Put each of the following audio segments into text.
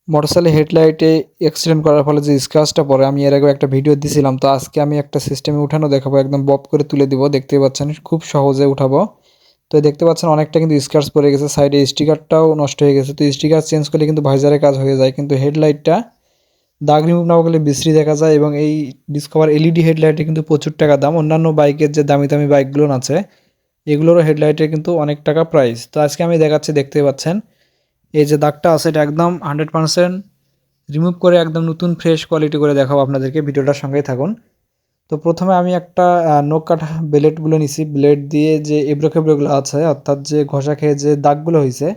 Motorcycle হেডলাইটে accident করার ফলে যে স্ক্র্যাচটা পড়ে, আমি এর আগেও একটা ভিডিও দিছিলাম। তো আজকে আমি একটা সিস্টেমে উঠানো দেখাবো, একদম বব করে তুলে দিব। দেখতে পাচ্ছেন খুব সহজে উঠাবো। তো দেখতে পাচ্ছেন অনেকটা কিন্তু স্ক্র্যাচ পড়ে গেছে, সাইডে স্টিকারটাও নষ্ট হয়ে গেছে। তো স্টিকার চেঞ্জ করলে কিন্তু ভাইজারের কাজ হয়ে যায়, কিন্তু হেডলাইটটা দাগ রিমুভ না করলে বিশ্রী দেখা যায়। এবং এই ডিসকভার এলইডি হেডলাইটে কিন্তু প্রচুর টাকা দাম। অন্যান্য বাইকের যে দামি দামি বাইকগুলো আছে এগুলোরও হেডলাইটের কিন্তু অনেক টাকা প্রাইস। তো আজকে আমি দেখাচ্ছি, দেখতে পাচ্ছেন এই যে দাগটা আছে এটা একদম 100% রিমুভ করে একদম নতুন ফ্রেশ কোয়ালিটি করে দেখাবো আপনাদেরকে। ভিডিওটার সঙ্গেই থাকুন। তো প্রথমে আমি একটা নখ কাটা ব্লেডগুলো নিছি। ব্লেড দিয়ে যে এবড়ো খেবড়োগুলো আছে, অর্থাৎ যে ঘষা খেয়ে যে দাগগুলো হয়েছে,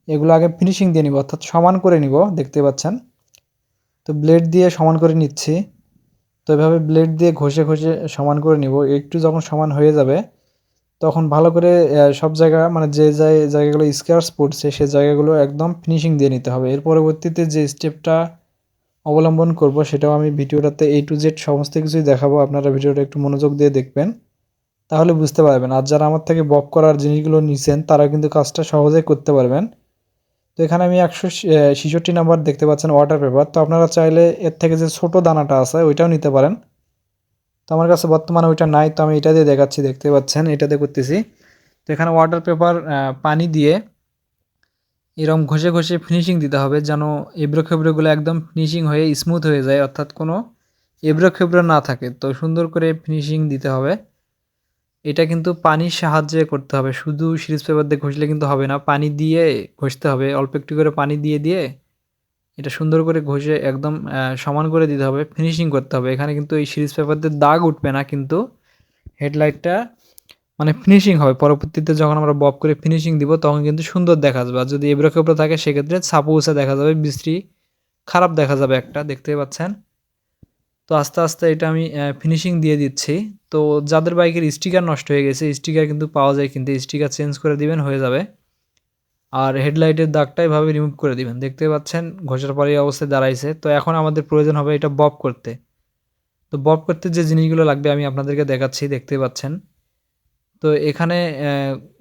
এগুলো আগে ফিনিশিং দিয়ে নিব, অর্থাৎ সমান করে নিব। দেখতে পাচ্ছেন, তো ব্লেড দিয়ে সমান করে নিচ্ছি। তো এভাবে ব্লেড দিয়ে ঘষে ঘষে সমান করে নিব। একটু যখন সমান হয়ে যাবে তখন ভালো করে সব জায়গা, মানে যে জায়গাগুলো স্ক্র্যাচ পড়ছে সে জায়গাগুলো একদম ফিনিশিং দিয়ে নিতে হবে। এর পরবর্তীতে যে স্টেপটা অবলম্বন করব সেটাও আমি ভিডিওটাতে A to Z সমস্ত কিছুই দেখাবো। আপনারা ভিডিওটা একটু মনোযোগ দিয়ে দেখবেন, তাহলে বুঝতে পারবেন। আর যারা আমার থেকে বব করার জিনিসগুলো নিছেন তারা কিন্তু কাজটা সহজেই করতে পারবেন। তো এখানে আমি 166 নাম্বার দেখতে পাচ্ছেন ওয়াটার পেপার। তো আপনারা চাইলে এর থেকে যে ছোট দানাটা আছে ওইটাও নিতে পারেন। তো আমার কাছে বর্তমানে ওইটা নাই, তো আমি এটা দিয়ে দেখাচ্ছি। দেখতে পাচ্ছেন এটাতে করতেছি। তো এখানে ওয়াটার পেপার পানি দিয়ে এরকম ঘষে ঘষে ফিনিশিং দিতে হবে, যেন এবড়ো খেবড়োগুলো একদম ফিনিশিং হয়ে স্মুথ হয়ে যায়, অর্থাৎ কোনো এবড়ো খেবড়ো না থাকে। তো সুন্দর করে ফিনিশিং দিতে হবে। এটা কিন্তু পানির সাহায্যে করতে হবে, শুধু সিরিজ পেপার দিয়ে ঘষলে কিন্তু হবে না, পানি দিয়ে ঘষতে হবে। অল্প একটু করে পানি দিয়ে দিয়ে এটা সুন্দর করে ঘষে একদম সমান করে দিতে হবে, ফিনিশিং করতে হবে। এখানে কিন্তু এই সিরিজ পেপার দিয়ে দাগ উঠবে না, কিন্তু হেডলাইটটা মানে ফিনিশিং হবে। পরবর্তীতে যখন আমরা বব করে ফিনিশিং দিব তখন কিন্তু সুন্দর দেখা যাবে। আর যদি এবড়ো খেবড়ো থাকে সেক্ষেত্রে ছাপোসা দেখা যাবে, বিশ্রী খারাপ দেখা যাবে একটা। দেখতে পাচ্ছেন। তো আস্তে আস্তে এটা আমি ফিনিশিং দিয়ে দিচ্ছি। তো যাদের বাইকের স্টিকার নষ্ট হয়ে গেছে, স্টিকার কিন্তু পাওয়া যায়, কিন্তু স্টিকার চেঞ্জ করে দিবেন, হয়ে যাবে। আর হেডলাইটের দাগটা এভাবে রিমুভ করে দিবেন। দেখতে পাচ্ছেন ঘষার পরে এই অবস্থায় দাঁড়াইছে। তো এখন আমাদের প্রয়োজন হবে এটা বব করতে। তো বব করতে যে জিনিসগুলো লাগবে আমি আপনাদেরকে দেখাচ্ছি। দেখতে পাচ্ছেন, তো এখানে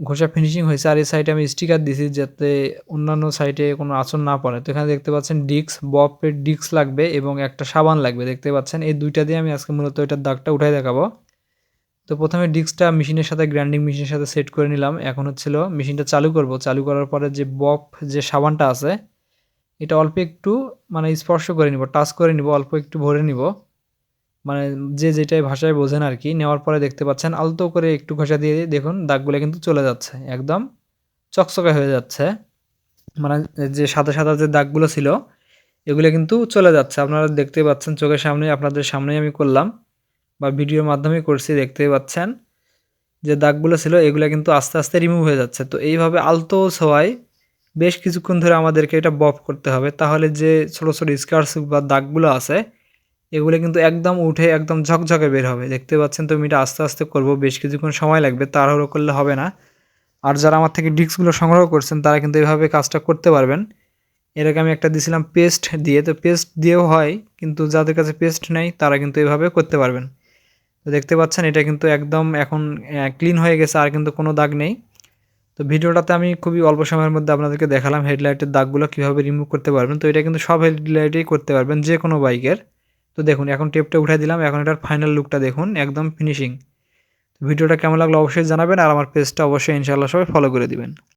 ঘষা ফিনিশিং হয়েছে, আর এই সাইডে আমি স্টিকার দিছি যাতে অন্যান্য সাইডে কোনো আঁচড় না পড়ে। তো এখানে দেখতে পাচ্ছেন ডিস্ক, ববের ডিস্ক লাগবে এবং একটা সাবান লাগবে। দেখতে পাচ্ছেন এই দুইটা দিয়ে আমি আজকে মূলত এটার দাগটা উঠাই দেখাবো। তো প্রথমে ডিস্কটা মেশিনের সাথে, গ্রাইন্ডিং মেশিনের সাথে সেট করে নিলাম। এখন হচ্ছিল মেশিনটা চালু করব। চালু করার পরে যে বব যে সাবানটা আছে এটা অল্প একটু মানে স্পর্শ করে নিব, টাচ করে নিব, অল্প একটু ভরে নিব। মানে যে যেটাই ভাষায় বোঝেন আরকি। নেওয়ার পরে দেখতে পাচ্ছেন আলতো করে একটু ঘষা দিয়ে দেখুন দাগগুলা কিন্তু চলে যাচ্ছে। একদম চকচকে হয়ে যাচ্ছে। মানে যে সাদা, সাদা যে দাগগুলো ছিল এগুলা কিন্তু চলে যাচ্ছে। আপনারা দেখতেই পাচ্ছেন চোখের সামনেই, আপনাদের সামনেই আমি করলাম বা ভিডিওর মাধ্যমেই করছি। দেখতেই পাচ্ছেন যে দাগগুলো ছিল এগুলা কিন্তু আস্তে, আস্তে রিমুভ হয়ে যাচ্ছে। তো এইভাবে আলতো ছোঁয়ায় বেশ কিছুক্ষণ ধরে আমাদেরকে এটা বব করতে হবে। তাহলে যে ছোট, ছোট স্ক্র্যাচ বা দাগগুলো আছে এগুলো কিন্তু একদম উঠে একদম ঝকঝকে বের হবে। দেখতে পাচ্ছেন, তো আমি এটা আস্তে আস্তে করব, বেশ কিছুক্ষণ সময় লাগবে, তাড়াহুড়ো করলে হবে না। আর যারা আমার থেকে ডিস্কগুলো সংগ্রহ করছেন তারা কিন্তু এভাবে কাজটা করতে পারবেন। এর আগে আমি একটা দিছিলাম পেস্ট দিয়ে, তো পেস্ট দিয়েও হয়, কিন্তু যাদের কাছে পেস্ট নেই তারা কিন্তু এভাবে করতে পারবেন। তো দেখতে পাচ্ছেন এটা কিন্তু একদম এখন ক্লিন হয়ে গেছে, আর কিন্তু কোনো দাগ নেই। তো ভিডিওটাতে আমি খুবই অল্প সময়ের মধ্যে আপনাদেরকে দেখালাম হেডলাইটের দাগগুলো কীভাবে রিমুভ করতে পারবেন। তো এটা কিন্তু সব হেডলাইটেই করতে পারবেন, যে কোনো বাইকের। তো দেখুন এখন টেপটা উঠাই দিলাম, এখন এটার ফাইনাল লুকটা দেখুন, একদম ফিনিশিং। ভিডিওটা কেমন লাগলো অবশ্যই জানাবেন, আর আমার পেজটা অবশ্যই ইনশাআল্লাহ সবাই ফলো করে দিবেন।